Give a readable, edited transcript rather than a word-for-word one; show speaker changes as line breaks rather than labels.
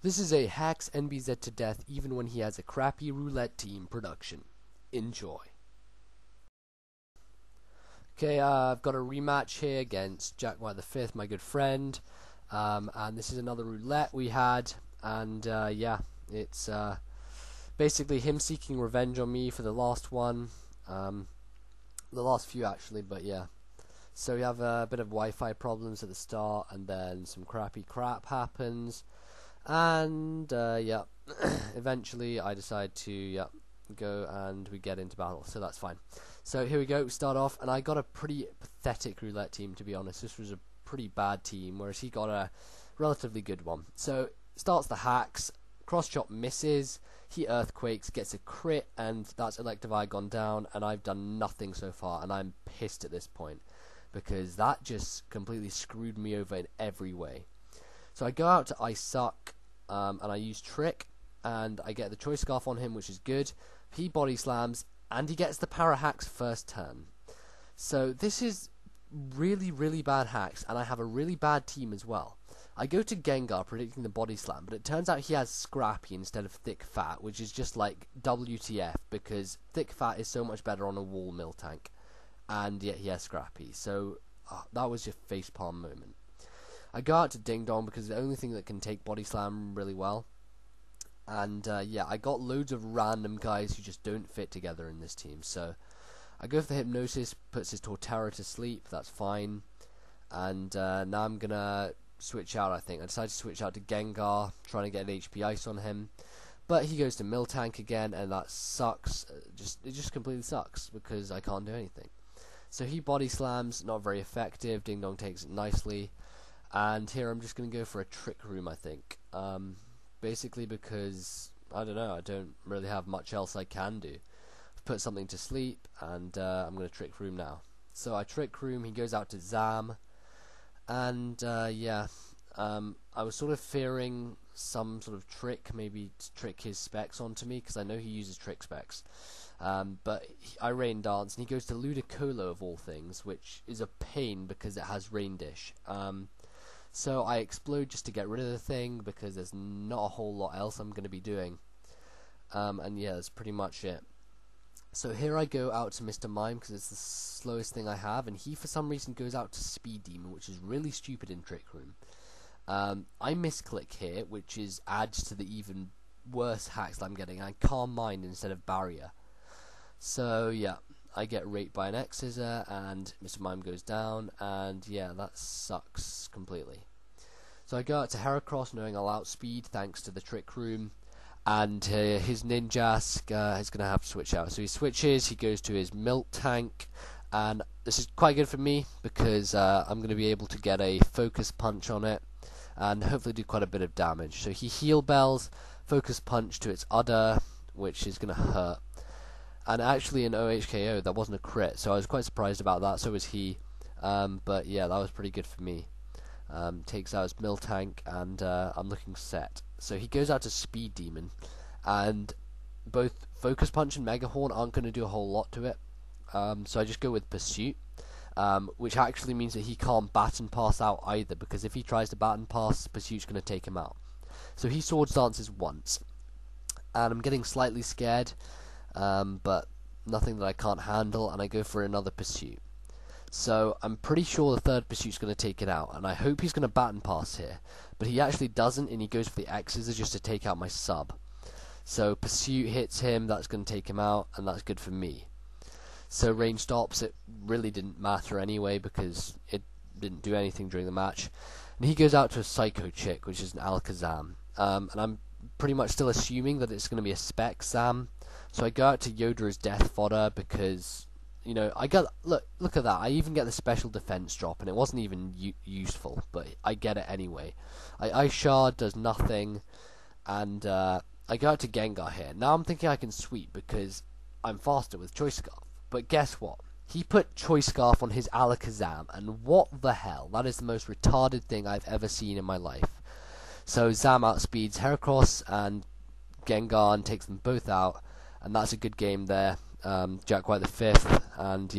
This is a hacks NBZ to death even when he has a crappy roulette team production. Enjoy. Okay, I've got a rematch here against JackWhiteV, my good friend. And this is another roulette we had. And yeah, it's basically him seeking revenge on me for the last one. The last few actually, but yeah. So we have a bit of Wi-Fi problems at the start, and then some crappy crap happens. And yeah, eventually I decide to go and we get into battle, so that's fine. So here we go, we start off, and I got a pretty pathetic roulette team, to be honest. This was a pretty bad team, whereas he got a relatively good one. So starts the hacks, cross chop misses, he earthquakes, gets a crit, and that's elective eye gone down, and I've done nothing so far, and I'm pissed at this point because that just completely screwed me over in every way. So I go out to I suck, and I use trick, and I get the choice scarf on him, which is good. He body slams, and he gets the para hacks first turn. So this is really, really bad hacks, and I have a really bad team as well. I go to Gengar predicting the body slam, but it turns out he has Scrappy instead of Thick Fat, which is just like WTF, because Thick Fat is so much better on a wall Miltank, and yet he has Scrappy. So that was your facepalm moment. I go out to Ding Dong because it's the only thing that can take body slam really well. And yeah, I got loads of random guys who just don't fit together in this team. So I go for the Hypnosis, puts his Torterra to sleep, that's fine. And now I'm going to switch out, I think. I decided to switch out to Gengar, trying to get an HP Ice on him. But he goes to Miltank again, and that sucks. It just completely sucks, because I can't do anything. So he body slams, not very effective. Ding Dong takes it nicely. And here I'm just going to go for a Trick Room, I think. Basically because, I don't know, I don't really have much else I can do. I've put something to sleep, and I'm going to Trick Room now. So I Trick Room, he goes out to Zam, and yeah, I was sort of fearing some sort of trick, maybe to trick his specs onto me, because I know he uses trick specs. But I Rain Dance, and he goes to Ludicolo of all things, which is a pain because it has Rain Dish. So I explode just to get rid of the thing, because there's not a whole lot else I'm going to be doing. And yeah, that's pretty much it. So here I go out to Mr. Mime, because it's the slowest thing I have, and he for some reason goes out to Speed Demon, which is really stupid in Trick Room. I misclick here, which adds to the even worse hacks that I'm getting. I Calm Mind instead of Barrier. So yeah, I get raped by an X-Scissor, and Mr. Mime goes down, and yeah, that sucks completely. So I go out to Heracross knowing I'll outspeed thanks to the Trick Room, and his Ninjask is going to have to switch out. So he switches, he goes to his Miltank, and this is quite good for me because I'm going to be able to get a Focus Punch on it, and hopefully do quite a bit of damage. So he Heal Bells, Focus Punch to its udder, which is going to hurt. And actually in OHKO that wasn't a crit, so I was quite surprised about that, so was he. But yeah, that was pretty good for me. Takes out his Miltank, and I'm looking set. So he goes out to Speed Demon, and both Focus Punch and Mega Horn aren't going to do a whole lot to it. So I just go with Pursuit, which actually means that he can't Baton Pass out either, because if he tries to Baton Pass, Pursuit's going to take him out. So he Swords Dances once, and I'm getting slightly scared. But nothing that I can't handle, and I go for another Pursuit. So I'm pretty sure the third Pursuit's going to take it out, and I hope he's going to Baton Pass here. But he actually doesn't, and he goes for the X-Scissor just to take out my sub. So Pursuit hits him, that's going to take him out, and that's good for me. So range stops, it really didn't matter anyway, because it didn't do anything during the match. And he goes out to a Psycho Chick, which is an Alakazam. And I'm pretty much still assuming that it's going to be a Spec Zam. So I go out to Yoda's Death Fodder because, you know, I got look at that. I even get the special defense drop, and it wasn't even useful, but I get it anyway. Ice Shard does nothing, and I go out to Gengar here. Now I'm thinking I can sweep because I'm faster with Choice Scarf. But guess what? He put Choice Scarf on his Alakazam, and what the hell? That is the most retarded thing I've ever seen in my life. So Zam outspeeds Heracross and Gengar and takes them both out. And that's a good game there. JackWhiteV, and